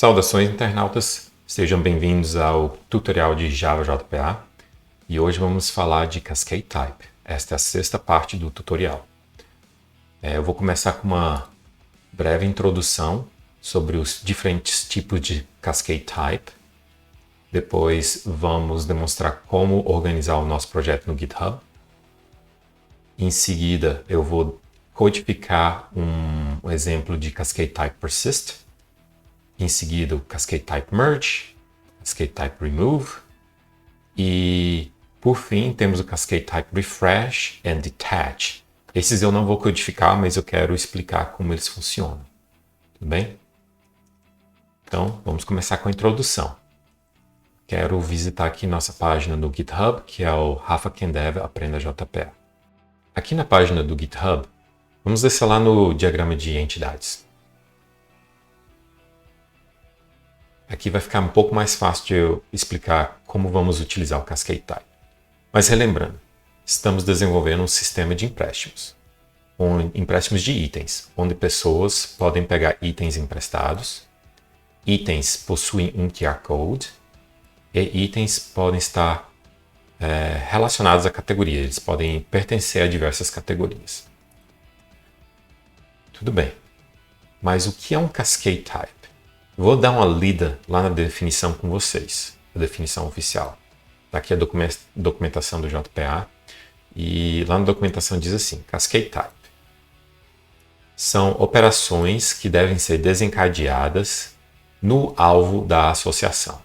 Saudações, internautas! Sejam bem-vindos ao tutorial de Java JPA e hoje vamos falar de Cascade Type. Esta é a sexta parte do tutorial. Eu vou começar com uma breve introdução sobre os diferentes tipos de Cascade Type. Depois vamos demonstrar como organizar o nosso projeto no GitHub. Em seguida, eu vou codificar um exemplo de Cascade Type Persist. Em seguida, o Cascade Type Merge, Cascade Type Remove. E, por fim, temos o Cascade Type Refresh and Detach. Esses eu não vou codificar, mas eu quero explicar como eles funcionam. Tudo bem? Então, vamos começar com a introdução. Quero visitar aqui nossa página no GitHub, que é o Rafa Kendev Aprenda JPA. Aqui na página do GitHub, vamos descer lá no diagrama de entidades. Aqui vai ficar um pouco mais fácil de eu explicar como vamos utilizar o Cascade Type. Mas relembrando, estamos desenvolvendo um sistema de empréstimos. Empréstimos de itens, onde pessoas podem pegar itens emprestados, itens possuem um QR Code e itens podem estar relacionados à categoria. Eles podem pertencer a diversas categorias. Tudo bem. Mas o que é um Cascade Type? Vou dar uma lida lá na definição com vocês, a definição oficial. Aqui é a documentação do JPA e lá na documentação diz assim, Cascade Type. São operações que devem ser desencadeadas no alvo da associação.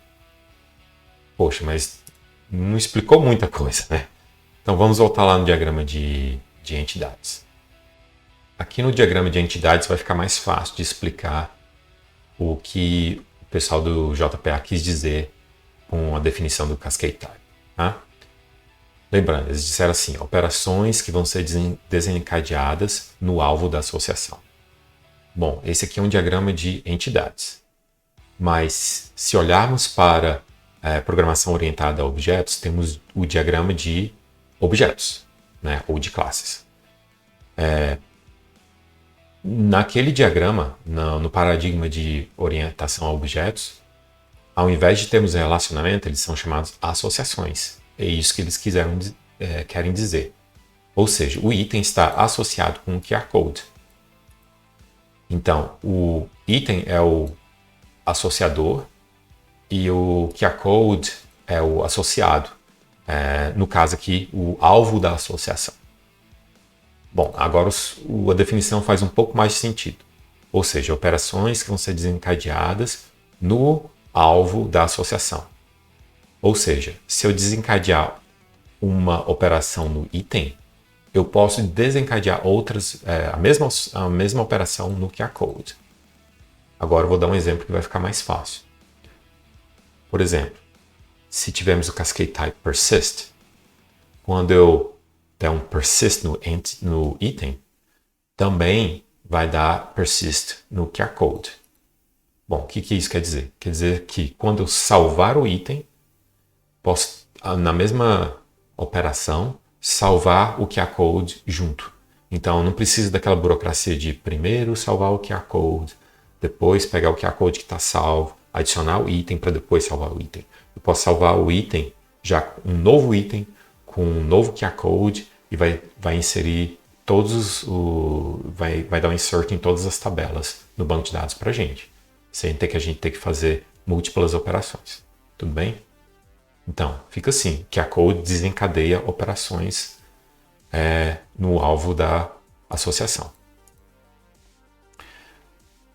Poxa, mas não explicou muita coisa, né? Então vamos voltar lá no diagrama de entidades. Aqui no diagrama de entidades vai ficar mais fácil de explicar o que o pessoal do JPA quis dizer com a definição do Cascade Type. Tá? Lembrando, eles disseram assim, operações que vão ser desencadeadas no alvo da associação. Bom, esse aqui é um diagrama de entidades. Mas se olharmos para programação orientada a objetos, temos o diagrama de objetos, né? Ou de classes. Naquele diagrama, no paradigma de orientação a objetos, ao invés de termos relacionamento, eles são chamados associações. É isso que eles querem dizer. Ou seja, o item está associado com o QR Code. Então, o item é o associador e o QR Code é o associado. No caso aqui, o alvo da associação. Bom, agora a definição faz um pouco mais de sentido. Ou seja, operações que vão ser desencadeadas no alvo da associação. Ou seja, se eu desencadear uma operação no item, eu posso desencadear outras, a mesma operação no QR Code. Agora eu vou dar um exemplo que vai ficar mais fácil. Por exemplo, se tivermos o Cascade Type Persist, quando eu der um persist no item, também vai dar persist no QR Code. Bom, o que isso quer dizer? Quer dizer que quando eu salvar o item, posso, na mesma operação, salvar o QR Code junto. Então, não precisa daquela burocracia de primeiro salvar o QR Code, depois pegar o QR Code que está salvo, adicionar o item para depois salvar o item. Eu posso salvar o item, já um novo item, com um novo QR Code e vai inserir vai dar um insert em todas as tabelas no banco de dados para a gente, sem ter que a gente ter que fazer múltiplas operações. Tudo bem? Então, fica assim, QR Code desencadeia operações no alvo da associação.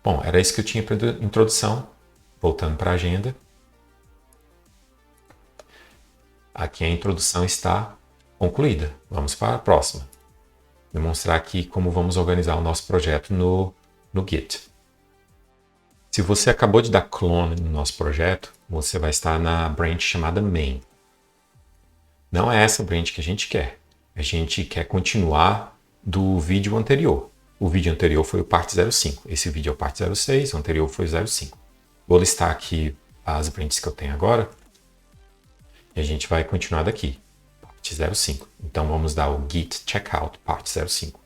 Bom, era isso que eu tinha para introdução. Voltando para a agenda. Aqui a introdução está concluída. Vamos para a próxima. Demonstrar aqui como vamos organizar o nosso projeto no Git. Se você acabou de dar clone no nosso projeto, você vai estar na branch chamada main. Não é essa branch que a gente quer. A gente quer continuar do vídeo anterior. O vídeo anterior foi o parte 05. Esse vídeo é o parte 06, o anterior foi o 05. Vou listar aqui as branches que eu tenho agora. E a gente vai continuar daqui, parte 05. Então vamos dar o git checkout parte 05.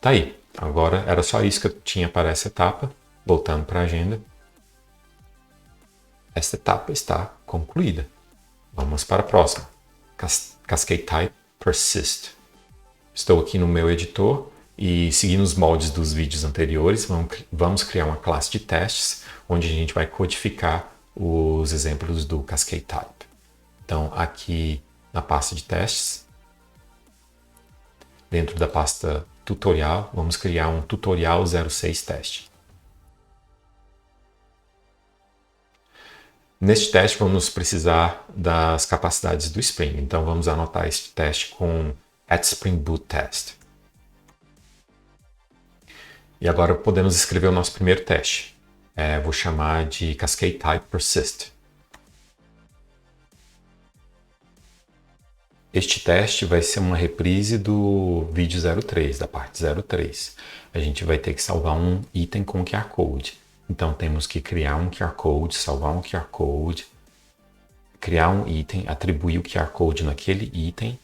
Tá aí. Agora era só isso que eu tinha para essa etapa. Voltando para a agenda. Esta etapa está concluída. Vamos para a próxima. Cascade Type Persist. Estou aqui no meu editor e, seguindo os moldes dos vídeos anteriores, vamos criar uma classe de testes onde a gente vai codificar os exemplos do Cascade Type. Então, aqui na pasta de testes, dentro da pasta tutorial, vamos criar um tutorial 06 teste. Neste teste, vamos precisar das capacidades do Spring. Então, vamos anotar este teste com @springboot_test. E agora podemos escrever o nosso primeiro teste. Vou chamar de Cascade Type Persist. Este teste vai ser uma reprise do vídeo 03, da parte 03. A gente vai ter que salvar um item com QR Code. Então temos que criar um QR Code, salvar um QR Code, criar um item, atribuir o QR Code naquele item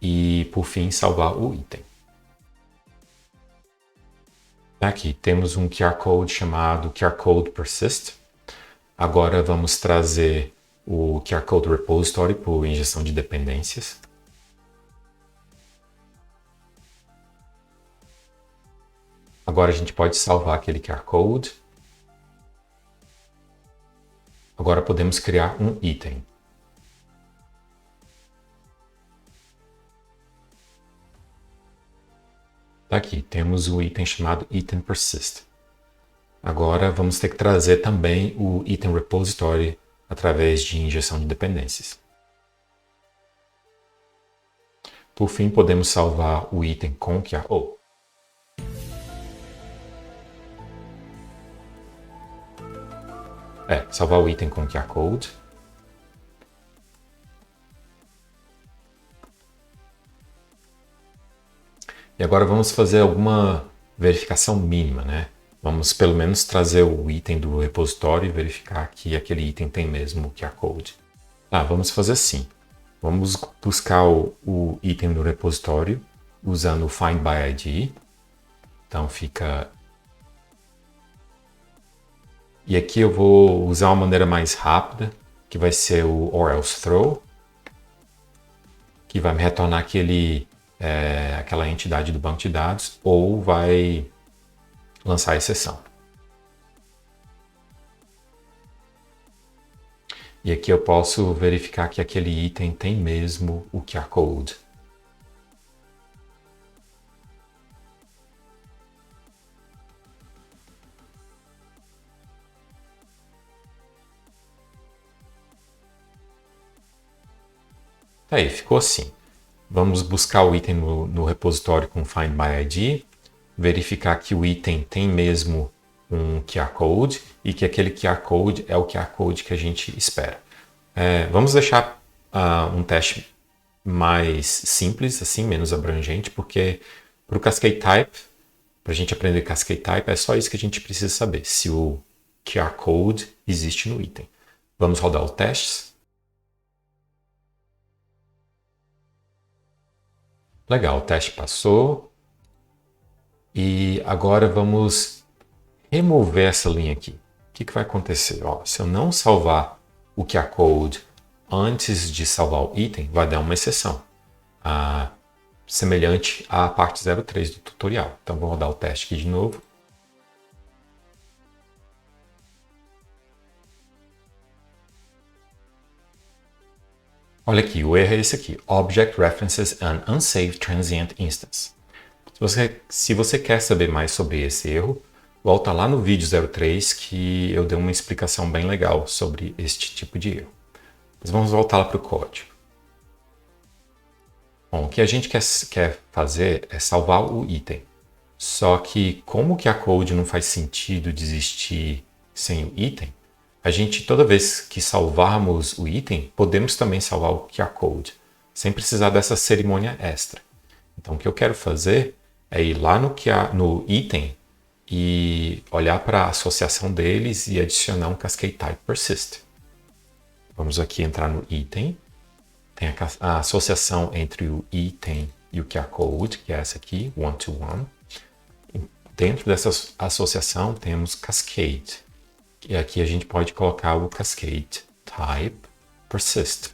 e, por fim, salvar o item. Aqui temos um QR Code chamado QR Code Persist. Agora vamos trazer o QR Code Repository por injeção de dependências. Agora a gente pode salvar aquele QR Code. Agora podemos criar um item. Aqui temos o item chamado Item Persist. Agora vamos ter que trazer também o Item Repository através de injeção de dependências. Por fim, podemos salvar o item com QR Code. Salvar o item com QR Code. E agora vamos fazer alguma verificação mínima, né? Vamos pelo menos trazer o item do repositório e verificar que aquele item tem mesmo o QR Code. Vamos fazer assim. Vamos buscar o item do repositório usando o Find by ID. Então fica... E aqui eu vou usar uma maneira mais rápida, que vai ser o or else throw, que vai me retornar aquela entidade do banco de dados, ou vai lançar a exceção. E aqui eu posso verificar que aquele item tem mesmo o QR Code. Aí, ficou assim. Vamos buscar o item no repositório com Find by ID, verificar que o item tem mesmo um QR Code e que aquele QR Code é o QR Code que a gente espera. Vamos deixar um teste mais simples, assim, menos abrangente, porque para o Cascade Type, para a gente aprender Cascade Type, é só isso que a gente precisa saber, se o QR Code existe no item. Vamos rodar os testes. Legal, o teste passou. E agora vamos remover essa linha aqui. O que vai acontecer? Se eu não salvar o QR Code antes de salvar o item, vai dar uma exceção, semelhante à parte 03 do tutorial. Então vou rodar o teste aqui de novo. Olha aqui, o erro é esse aqui. Object references an unsaved transient instance. Se você quer saber mais sobre esse erro, volta lá no vídeo 03 que eu dei uma explicação bem legal sobre este tipo de erro. Mas vamos voltar lá para o código. Bom, o que a gente quer fazer é salvar o item. Só que como que a code não faz sentido de existir sem o item, a gente, toda vez que salvarmos o item, podemos também salvar o QR Code, sem precisar dessa cerimônia extra. Então, o que eu quero fazer é ir lá no item e olhar para a associação deles e adicionar um Cascade Type Persist. Vamos aqui entrar no item. Tem a associação entre o item e o QR Code, que é essa aqui, one-to-one. dentro dessa associação temos cascade. E aqui a gente pode colocar o cascade type persist.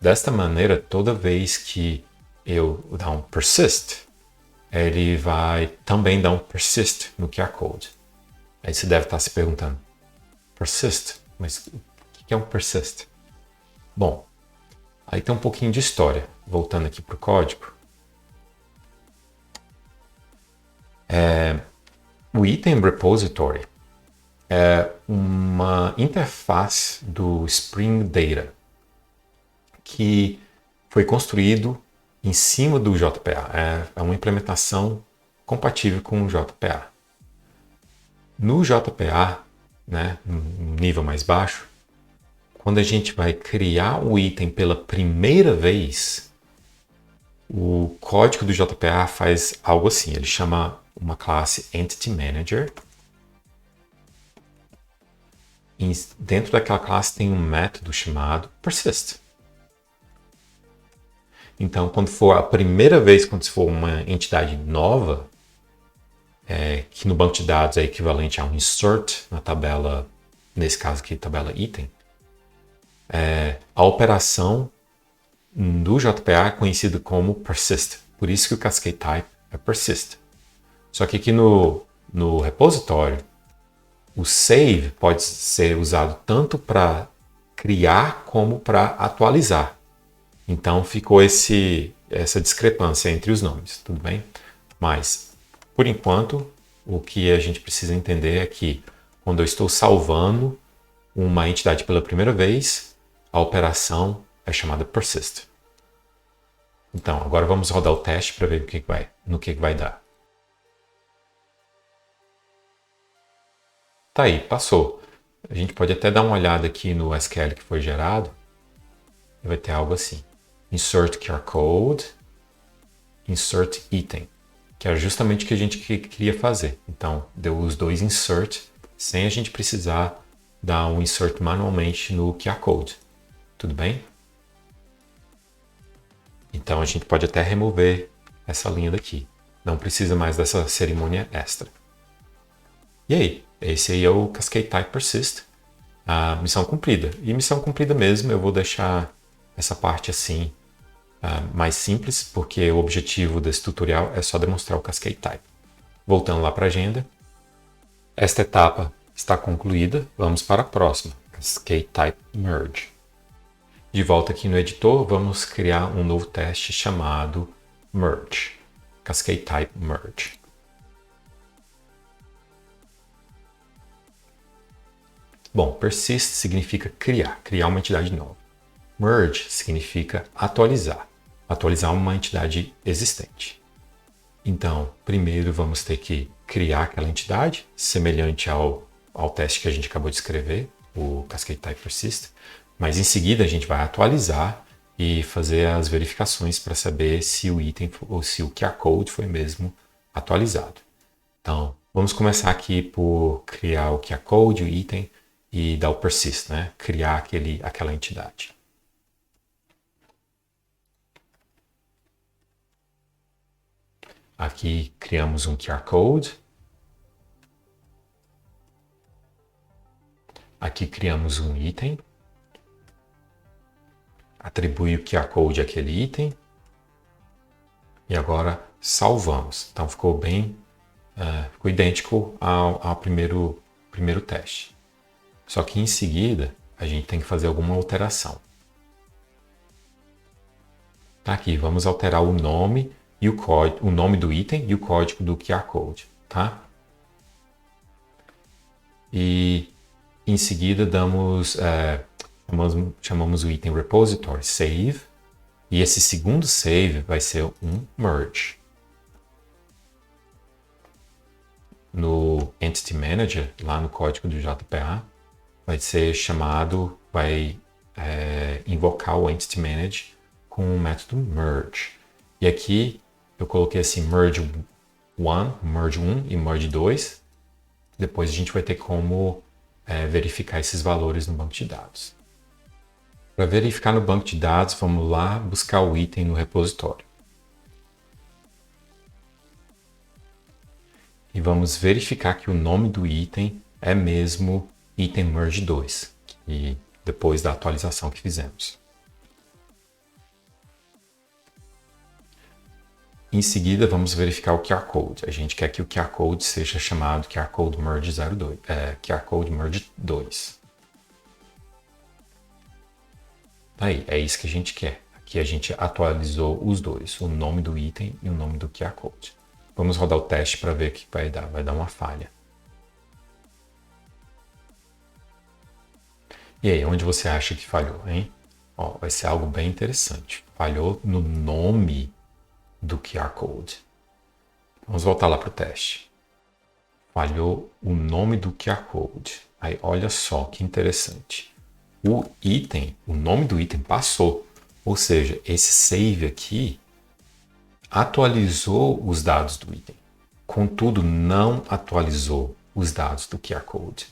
Desta maneira, toda vez que eu dar um persist, ele vai também dar um persist no QR Code. Aí você deve estar se perguntando, persist? Mas o que é um persist? Bom, aí tem um pouquinho de história. Voltando aqui para o código. O item repository é uma interface do Spring Data que foi construído em cima do JPA. É uma implementação compatível com o JPA. No JPA, né, no nível mais baixo, quando a gente vai criar um item pela primeira vez, o código do JPA faz algo assim. Ele chama uma classe Entity Manager. E dentro daquela classe tem um método chamado persist. Então, quando for a primeira vez, quando for uma entidade nova, que no banco de dados é equivalente a um insert na tabela, nesse caso aqui, tabela item, a operação do JPA é conhecida como persist. Por isso que o cascade type é persist. Só que aqui no repositório, o save pode ser usado tanto para criar como para atualizar. Então ficou essa discrepância entre os nomes, tudo bem? Mas, por enquanto, o que a gente precisa entender é que quando eu estou salvando uma entidade pela primeira vez, a operação é chamada persist. Então, agora vamos rodar o teste para ver no que vai dar. Tá aí, passou. A gente pode até dar uma olhada aqui no SQL que foi gerado. E vai ter algo assim. Insert QR Code, Insert Item, que é justamente o que a gente queria fazer. Então, deu os dois insert, sem a gente precisar dar um insert manualmente no QR Code. Tudo bem? Então, a gente pode até remover essa linha daqui. Não precisa mais dessa cerimônia extra. E aí? Esse aí é o Cascade Type Persist. A missão cumprida. E missão cumprida mesmo, eu vou deixar essa parte assim mais simples, porque o objetivo desse tutorial é só demonstrar o Cascade Type. Voltando lá para a agenda. Esta etapa está concluída. Vamos para a próxima. Cascade Type Merge. De volta aqui no editor, vamos criar um novo teste chamado Merge. Cascade Type Merge. Bom, persist significa criar uma entidade nova. Merge significa atualizar uma entidade existente. Então, primeiro vamos ter que criar aquela entidade, semelhante ao teste que a gente acabou de escrever, o Cascade Type Persist, mas em seguida a gente vai atualizar e fazer as verificações para saber se o item ou se o QR Code foi mesmo atualizado. Então, vamos começar aqui por criar o QR Code, o item, e dar o persist, né? Criar aquela entidade. Aqui criamos um QR Code. Aqui criamos um item. Atribui o QR Code àquele item. E agora salvamos. Então ficou ficou idêntico ao primeiro teste. Só que em seguida a gente tem que fazer alguma alteração. Tá aqui, vamos alterar o nome e o nome do item e o código do QR Code, tá? E em seguida chamamos o item repository save, e esse segundo save vai ser um merge. No Entity Manager, lá no código do JPA, vai invocar o Entity Manager com o método merge. E aqui eu coloquei assim merge 1 e merge 2. Depois a gente vai ter como verificar esses valores no banco de dados. Para verificar no banco de dados, vamos lá buscar o item no repositório. vamos verificar que o nome do item é mesmo item merge 2, e depois da atualização que fizemos. Em seguida, vamos verificar o QR Code. A gente quer que o QR Code seja chamado QR Code Merge 02, QR Code Merge 2. Aí, é isso que a gente quer. Aqui a gente atualizou os dois, o nome do item e o nome do QR Code. Vamos rodar o teste para ver o que vai dar. Vai dar uma falha. E aí, onde você acha que falhou, hein? Ó, vai ser algo bem interessante. Falhou no nome do QR Code. Vamos voltar lá para o teste. Falhou o nome do QR Code. Aí, olha só que interessante. O item, o nome do item passou. Ou seja, esse save aqui atualizou os dados do item. Contudo, não atualizou os dados do QR Code.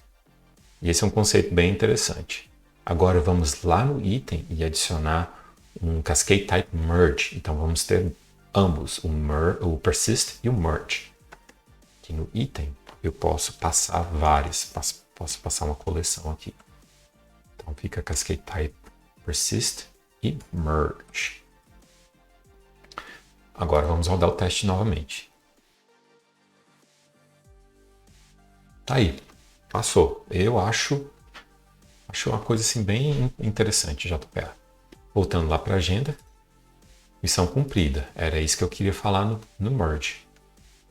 E esse é um conceito bem interessante. Agora vamos lá no item e adicionar um Cascade Type Merge. Então vamos ter ambos, o Persist e o Merge. Aqui no item eu posso passar várias, posso passar uma coleção aqui. Então fica Cascade Type Persist e Merge. Agora vamos rodar o teste novamente. Tá aí, passou. Eu acho uma coisa assim bem interessante, JPA. Voltando lá para a agenda. Missão cumprida. Era isso que eu queria falar no Merge.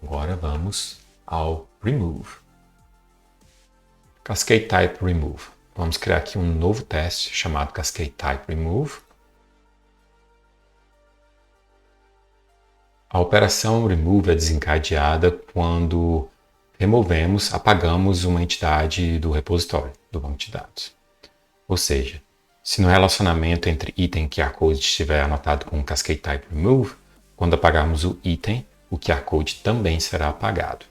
Agora vamos ao Remove. Cascade Type Remove. Vamos criar aqui um novo teste chamado Cascade Type Remove. A operação Remove é desencadeada quando apagamos uma entidade do repositório do banco de dados. Ou seja, se no relacionamento entre item e QR Code estiver anotado com Cascade Type Remove, quando apagarmos o item, o QR Code também será apagado.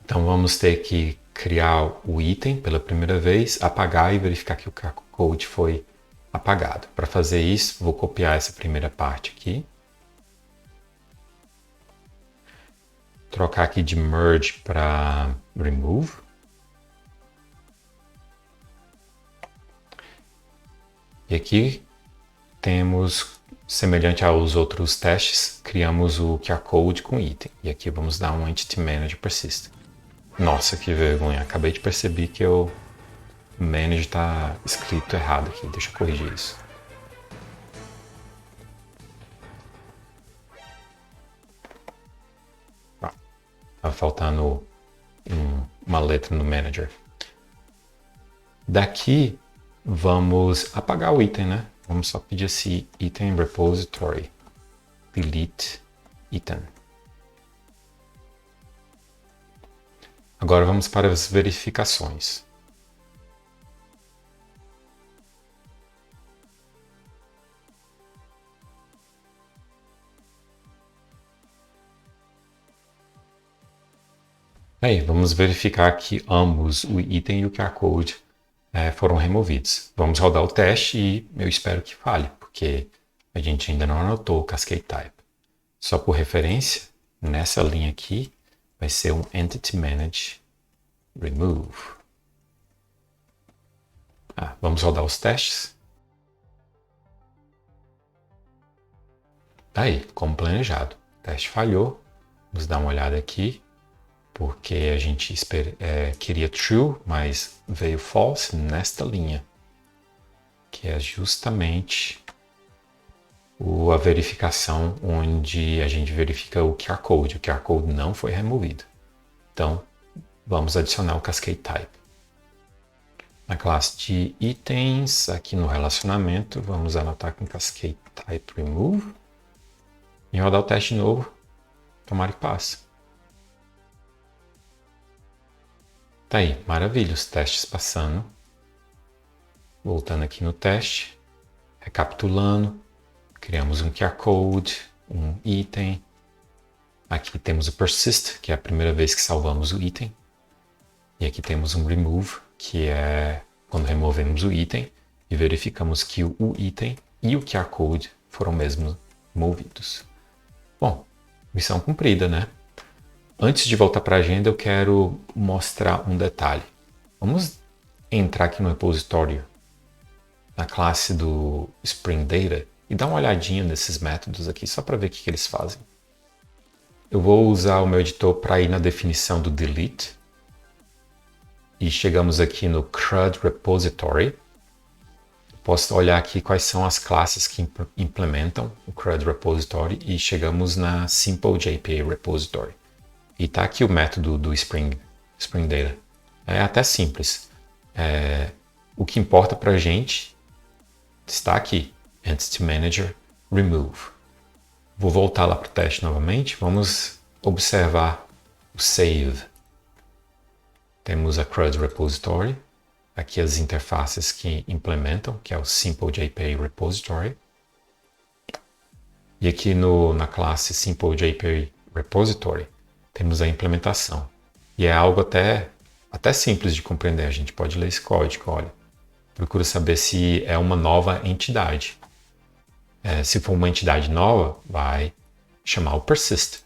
Então vamos ter que criar o item pela primeira vez, apagar e verificar que o QR Code foi apagado. Para fazer isso, vou copiar essa primeira parte aqui. Trocar aqui de Merge para Remove. E aqui temos, semelhante aos outros testes, criamos o QR Code com item. E aqui vamos dar um Entity Manager Persist. Nossa, que vergonha. Acabei de perceber que o Manage está escrito errado aqui. Deixa eu corrigir isso. Estava faltando uma letra no Manager. Daqui vamos apagar o item, né? Vamos só pedir assim, item repository, delete item. Agora vamos para as verificações. Aí, vamos verificar que ambos, o item e o QR Code, foram removidos. Vamos rodar o teste e eu espero que falhe, porque a gente ainda não anotou o Cascade Type. Só por referência, nessa linha aqui, vai ser um Entity Manage Remove. Vamos rodar os testes. Tá aí, como planejado. O teste falhou. Vamos dar uma olhada aqui, porque a gente queria true, mas veio false nesta linha, que é justamente a verificação onde a gente verifica o QR Code. O QR Code não foi removido. Então, vamos adicionar o Cascade Type. Na classe de itens, aqui no relacionamento, vamos anotar com Cascade Type Remove e rodar o teste de novo. Tomara que passe. Tá aí, maravilha, os testes passando. Voltando aqui no teste, recapitulando, criamos um QR Code, um item. Aqui temos o Persist, que é a primeira vez que salvamos o item. E aqui temos um Remove, que é quando removemos o item e verificamos que o item e o QR Code foram mesmo removidos. Bom, missão cumprida, né? Antes de voltar para a agenda, eu quero mostrar um detalhe. Vamos entrar aqui no repositório, na classe do Spring Data, e dar uma olhadinha nesses métodos aqui, só para ver o que eles fazem. Eu vou usar o meu editor para ir na definição do delete. E chegamos aqui no CRUD Repository. Posso olhar aqui quais são as classes que implementam o CRUD Repository e chegamos na Simple JPA Repository. E está aqui o método do Spring Data. É até simples. O que importa para a gente está aqui, Entity Manager Remove. Vou voltar lá para o teste novamente. Vamos observar o Save. Temos a CRUD Repository. Aqui as interfaces que implementam, que é o Simple JPA Repository. E aqui na classe Simple JPA Repository, temos a implementação. E é algo até simples de compreender. A gente pode ler esse código, olha. Procura saber se é uma nova entidade. Se for uma entidade nova, vai chamar o persist.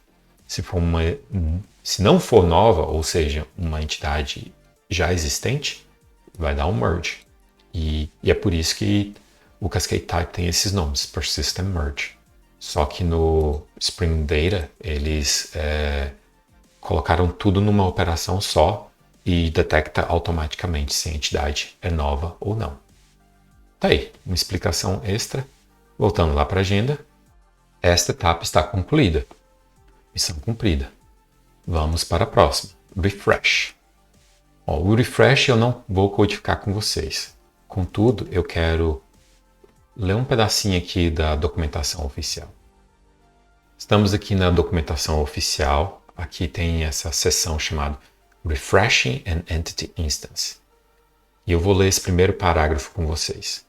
Se não for nova, ou seja, uma entidade já existente, vai dar um merge. E é por isso que o Cascade Type tem esses nomes, persist and merge. Só que no Spring Data, eles colocaram tudo numa operação só e detecta automaticamente se a entidade é nova ou não. Tá aí, uma explicação extra. Voltando lá para a agenda, esta etapa está concluída. Missão cumprida. Vamos para a próxima, Refresh. O Refresh eu não vou codificar com vocês. Contudo, eu quero ler um pedacinho aqui da documentação oficial. Estamos aqui na documentação oficial. Aqui tem essa seção chamada Refreshing an Entity Instance. E eu vou ler esse primeiro parágrafo com vocês.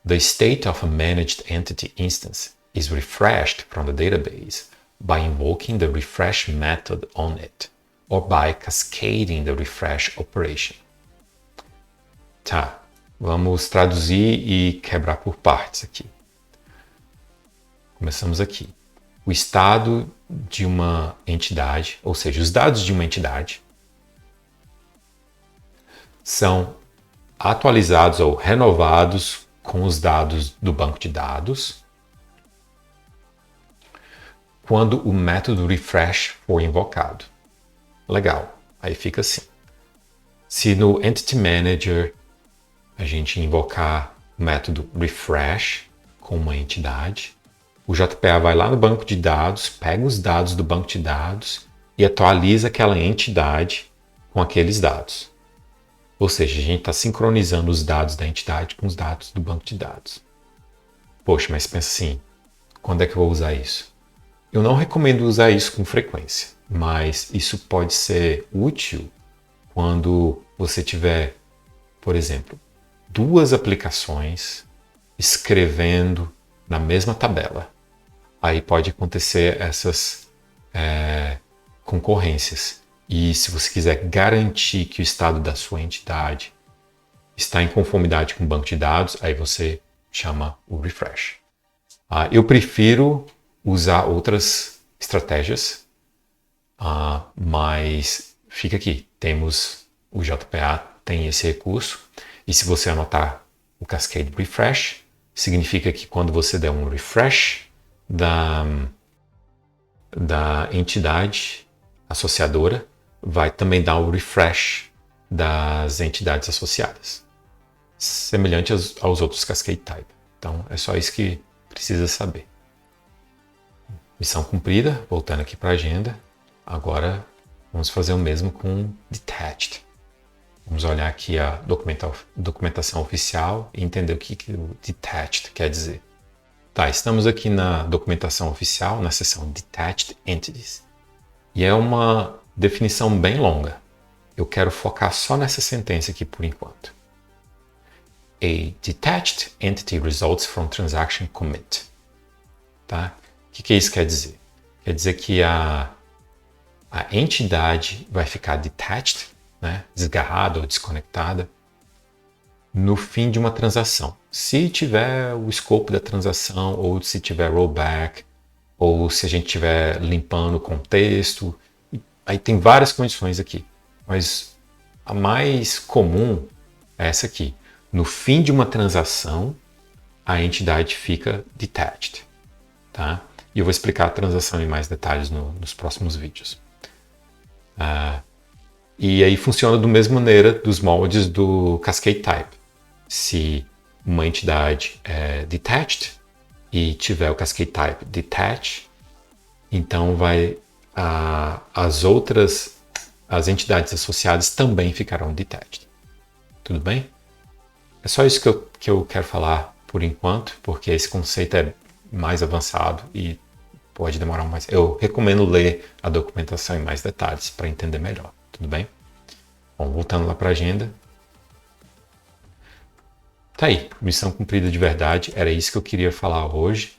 The state of a managed entity instance is refreshed from the database by invoking the refresh method on it, or by cascading the refresh operation. Tá, vamos traduzir e quebrar por partes aqui. Começamos aqui. O estado de uma entidade, ou seja, os dados de uma entidade, são atualizados ou renovados com os dados do banco de dados quando o método refresh for invocado. Legal, aí fica assim. Se no Entity Manager a gente invocar o método refresh com uma entidade, o JPA vai lá no banco de dados, pega os dados do banco de dados e atualiza aquela entidade com aqueles dados. Ou seja, a gente está sincronizando os dados da entidade com os dados do banco de dados. Poxa, mas pensa assim, quando é que eu vou usar isso? Eu não recomendo usar isso com frequência, mas isso pode ser útil quando você tiver, por exemplo, duas aplicações escrevendo na mesma tabela. Aí pode acontecer essas concorrências. E se você quiser garantir que o estado da sua entidade está em conformidade com o banco de dados, aí você chama o refresh. Eu prefiro usar outras estratégias, mas fica aqui. Temos o JPA, tem esse recurso. E se você anotar o Cascade Refresh, significa que quando você der um refresh da entidade associadora, vai também dar o refresh das entidades associadas, semelhante aos outros Cascade Type. Então, é só isso que precisa saber. Missão cumprida, voltando aqui para a agenda. Agora, vamos fazer o mesmo com Detached. Vamos olhar aqui a documentação oficial e entender o que o Detached quer dizer. Tá, estamos aqui na documentação oficial, na seção Detached Entities. E é uma definição bem longa. Eu quero focar só nessa sentença aqui por enquanto. A detached entity results from transaction commit. Tá? O que isso quer dizer? Quer dizer que a entidade vai ficar detached, né? Desgarrada ou desconectada, no fim de uma transação. Se tiver o escopo da transação, ou se tiver rollback, ou se a gente estiver limpando o contexto, Aí tem várias condições aqui, mas a mais comum é essa aqui. No fim de uma transação, a entidade fica detached, tá? E eu vou explicar a transação em mais detalhes nos próximos vídeos. E aí funciona da mesma maneira dos moldes do Cascade Type. Se uma entidade é detached e tiver o Cascade Type detach, então as entidades associadas também ficarão detached. Tudo bem? É só isso que eu quero falar por enquanto, porque esse conceito é mais avançado e pode demorar mais. Eu recomendo ler a documentação em mais detalhes para entender melhor. Tudo bem? Bom, voltando lá para a agenda. Tá aí, missão cumprida de verdade. Era isso que eu queria falar hoje.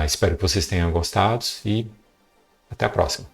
Espero que vocês tenham gostado e até a próxima.